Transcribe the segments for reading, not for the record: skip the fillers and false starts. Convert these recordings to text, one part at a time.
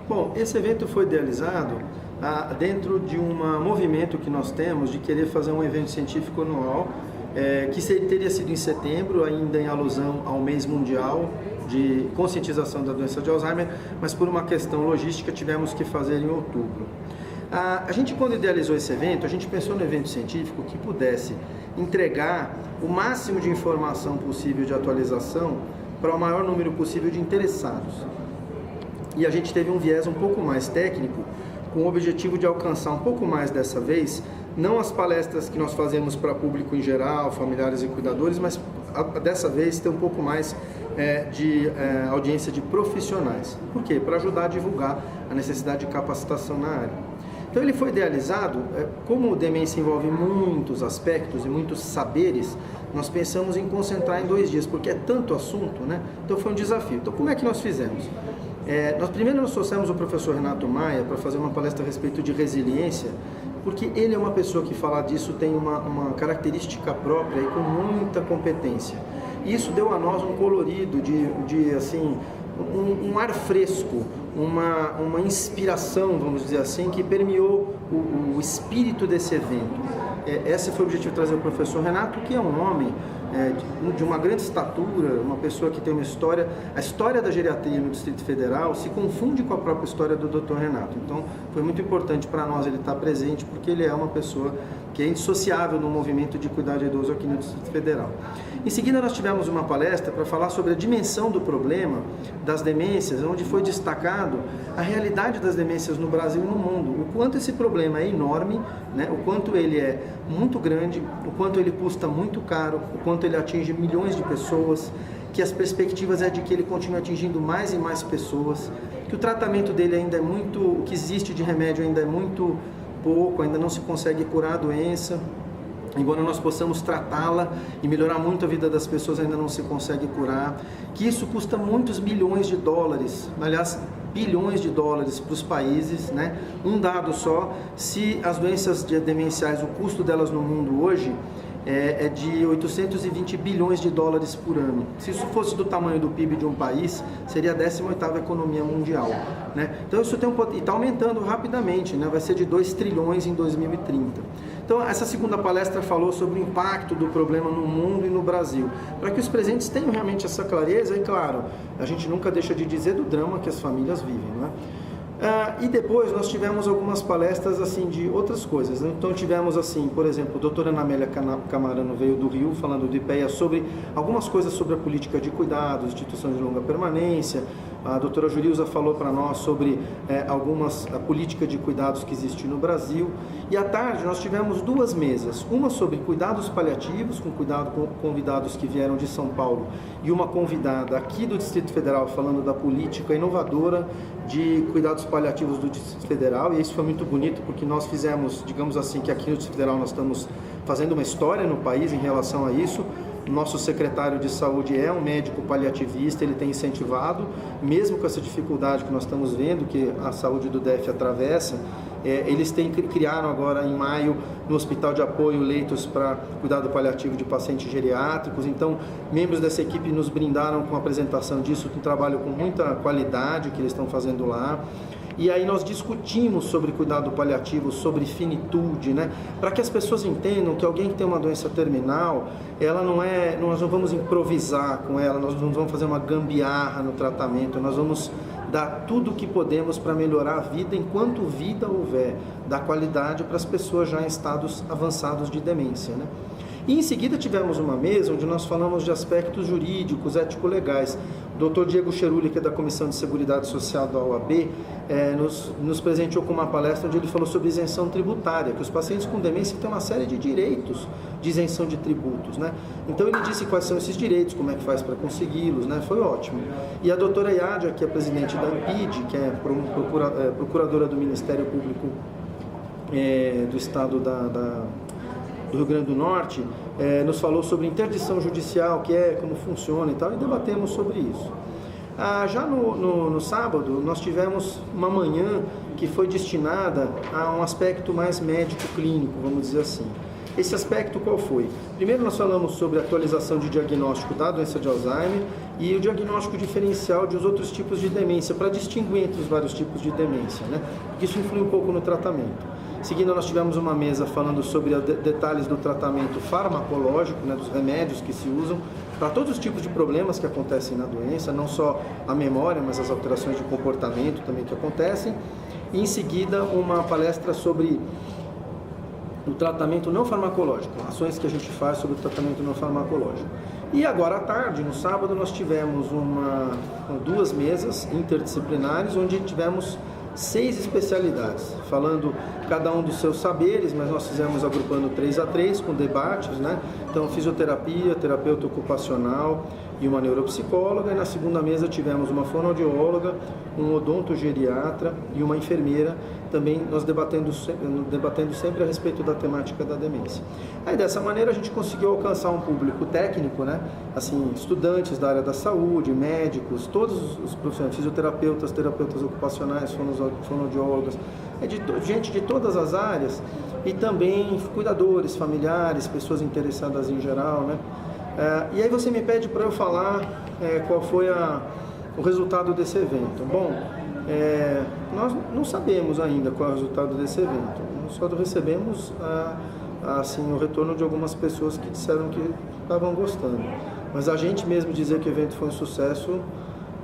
Bom, esse evento foi idealizado dentro de um movimento que nós temos de querer fazer um evento científico anual, que teria sido em setembro, ainda em alusão ao mês mundial de conscientização da doença de Alzheimer, mas por uma questão logística tivemos que fazer em outubro. A gente, quando idealizou esse evento, a gente pensou no evento científico que pudesse entregar o máximo de informação possível de atualização para o maior número possível de interessados. E a gente teve um viés um pouco mais técnico, com o objetivo de alcançar um pouco mais dessa vez, não as palestras que nós fazemos para público em geral, familiares e cuidadores, mas dessa vez ter um pouco mais de audiência de profissionais. Por quê? Para ajudar a divulgar a necessidade de capacitação na área. Então ele foi idealizado, como demência envolve muitos aspectos e muitos saberes, nós pensamos em concentrar em 2 dias, porque é tanto assunto, né? Então foi um desafio. Então como é que nós fizemos? Nós trouxemos o professor Renato Maia para fazer uma palestra a respeito de resiliência, porque ele é uma pessoa que falar disso tem uma característica própria e com muita competência. E isso deu a nós um colorido assim, um ar fresco, uma inspiração, vamos dizer assim, que permeou o espírito desse evento. Esse foi o objetivo de trazer o professor Renato, que é um homem de uma grande estatura, uma pessoa que tem uma história. A história da geriatria no Distrito Federal se confunde com a própria história do Dr. Renato. Então, foi muito importante para nós ele estar presente, porque ele é uma pessoa que é indissociável no movimento de cuidar de idoso aqui no Distrito Federal. Em seguida, nós tivemos uma palestra para falar sobre a dimensão do problema das demências, onde foi destacado a realidade das demências no Brasil e no mundo, o quanto esse problema é enorme, né? O quanto ele é muito grande, o quanto ele custa muito caro, o quanto ele atinge milhões de pessoas, que as perspectivas é de que ele continue atingindo mais e mais pessoas, que o tratamento dele ainda é muito, o que existe de remédio ainda é muito pouco, ainda não se consegue curar a doença. Embora nós possamos tratá-la e melhorar muito a vida das pessoas, ainda não se consegue curar, que isso custa muitos milhões de dólares, aliás, bilhões de dólares para os países, né? Um dado só, se as doenças demenciais, o custo delas no mundo hoje é de 820 bilhões de dólares por ano. Se isso fosse do tamanho do PIB de um país, seria a 18ª economia mundial, né? Então isso e está aumentando rapidamente, né? Vai ser de 2 trilhões em 2030. Então essa segunda palestra falou sobre o impacto do problema no mundo e no Brasil, para que os presentes tenham realmente essa clareza e, claro, a gente nunca deixa de dizer do drama que as famílias vivem, né? E depois nós tivemos algumas palestras assim de outras coisas, né? Então tivemos assim, por exemplo, a doutora Ana Amélia Camarano veio do Rio falando do IPEA sobre algumas coisas sobre a política de cuidados, instituições de longa permanência. A doutora Jurilza falou para nós sobre a política de cuidados que existe no Brasil. E à tarde nós tivemos 2 mesas, uma sobre cuidados paliativos, com convidados que vieram de São Paulo, e uma convidada aqui do Distrito Federal falando da política inovadora de cuidados paliativos do Distrito Federal. E isso foi muito bonito, porque nós fizemos, digamos assim, que aqui no Distrito Federal nós estamos fazendo uma história no país em relação a isso. Nosso secretário de saúde é um médico paliativista, ele tem incentivado, mesmo com essa dificuldade que nós estamos vendo, que a saúde do DF atravessa, eles criaram agora em maio no Hospital de Apoio leitos para cuidado paliativo de pacientes geriátricos. Então, membros dessa equipe nos brindaram com a apresentação disso, um trabalho com muita qualidade que eles estão fazendo lá. E aí nós discutimos sobre cuidado paliativo, sobre finitude, né? Para que as pessoas entendam que alguém que tem uma doença terminal, ela nós não vamos improvisar com ela, nós não vamos fazer uma gambiarra no tratamento, nós vamos dar tudo o que podemos para melhorar a vida enquanto vida houver, dar qualidade para as pessoas já em estados avançados de demência, né? E em seguida tivemos uma mesa onde nós falamos de aspectos jurídicos, ético-legais. O Dr. Diego Cheruli, que é da Comissão de Seguridade Social da OAB, nos presenteou com uma palestra onde ele falou sobre isenção tributária, que os pacientes com demência têm uma série de direitos de isenção de tributos, né? Então ele disse quais são esses direitos, como é que faz para consegui-los, né? Foi ótimo. E a doutora Yádia, que é presidente da ANPID, que é procuradora do Ministério Público do Estado do Rio Grande do Norte, nos falou sobre interdição judicial, que como funciona e tal, e debatemos sobre isso. Já no sábado, nós tivemos uma manhã que foi destinada a um aspecto mais médico-clínico, vamos dizer assim. Esse aspecto qual foi? Primeiro nós falamos sobre a atualização de diagnóstico da doença de Alzheimer e o diagnóstico diferencial de outros tipos de demência, para distinguir entre os vários tipos de demência, né? Porque isso influi um pouco no tratamento. Seguindo, nós tivemos uma mesa falando sobre detalhes do tratamento farmacológico, né, dos remédios que se usam para todos os tipos de problemas que acontecem na doença, não só a memória, mas as alterações de comportamento também que acontecem. E em seguida, uma palestra sobre o tratamento não farmacológico, ações que a gente faz sobre o tratamento não farmacológico. E agora à tarde, no sábado, nós tivemos duas mesas interdisciplinares, onde tivemos 6 especialidades, falando cada um dos seus saberes, mas nós fizemos agrupando 3 a 3 com debates, né? Então, fisioterapia, terapeuta ocupacional e uma neuropsicóloga. E na segunda mesa tivemos uma fonoaudióloga, um odontogeriatra e uma enfermeira, também nós debatendo sempre a respeito da temática da demência. Aí dessa maneira a gente conseguiu alcançar um público técnico, né? Assim, estudantes da área da saúde, médicos, todos os profissionais, fisioterapeutas, terapeutas ocupacionais, fonoaudiólogas, gente de todas as áreas, e também cuidadores, familiares, pessoas interessadas em geral, né? E aí você me pede para eu falar qual foi o resultado desse evento. Bom, nós não sabemos ainda qual é o resultado desse evento. Nós só recebemos assim, o retorno de algumas pessoas que disseram que estavam gostando. Mas a gente mesmo dizer que o evento foi um sucesso,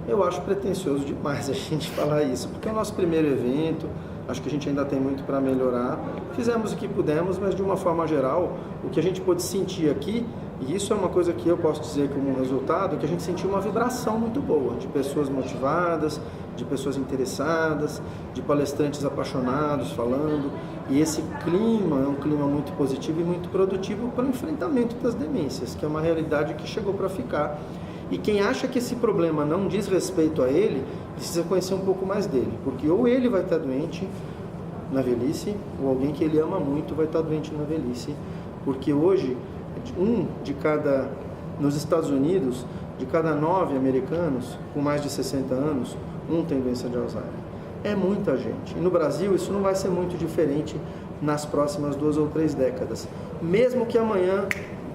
eu acho pretensioso demais a gente falar isso, porque é o nosso primeiro evento, acho que a gente ainda tem muito para melhorar. Fizemos o que pudemos, mas de uma forma geral, o que a gente pôde sentir aqui, e isso é uma coisa que eu posso dizer como resultado, que a gente sentiu uma vibração muito boa, de pessoas motivadas, de pessoas interessadas, de palestrantes apaixonados falando, e esse clima é um clima muito positivo e muito produtivo para o enfrentamento das demências, que é uma realidade que chegou para ficar. E quem acha que esse problema não diz respeito a ele, precisa conhecer um pouco mais dele, porque ou ele vai estar doente na velhice, ou alguém que ele ama muito vai estar doente na velhice, porque hoje, nos Estados Unidos, de cada 9 americanos com mais de 60 anos, um tem doença de Alzheimer. É muita gente. E no Brasil isso não vai ser muito diferente nas próximas 2 ou 3 décadas. Mesmo que amanhã,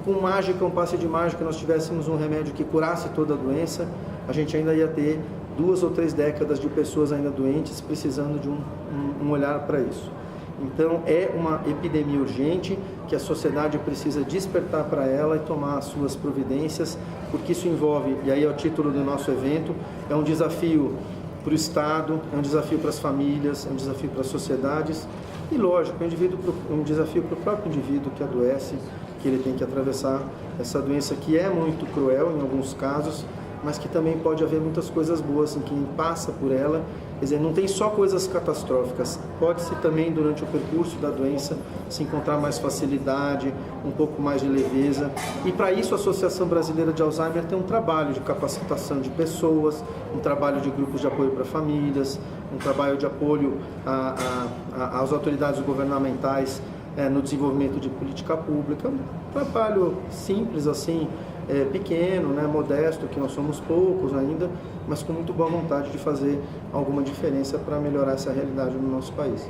com mágica, um passe de mágica, nós tivéssemos um remédio que curasse toda a doença, a gente ainda ia ter 2 ou 3 décadas de pessoas ainda doentes precisando de um olhar para isso. Então é uma epidemia urgente que a sociedade precisa despertar para ela e tomar as suas providências, porque isso envolve, e aí é o título do nosso evento, é um desafio para o Estado, é um desafio para as famílias, é um desafio para as sociedades e, lógico, é um desafio para o próprio indivíduo que adoece, que ele tem que atravessar essa doença que é muito cruel em alguns casos, mas que também pode haver muitas coisas boas em quem passa por ela. Quer dizer, não tem só coisas catastróficas, pode-se também durante o percurso da doença se encontrar mais facilidade, um pouco mais de leveza, e para isso a Associação Brasileira de Alzheimer tem um trabalho de capacitação de pessoas, um trabalho de grupos de apoio para famílias, um trabalho de apoio às autoridades governamentais no desenvolvimento de política pública, um trabalho simples assim, pequeno, né, modesto, que nós somos poucos ainda, mas com muito boa vontade de fazer alguma diferença para melhorar essa realidade no nosso país.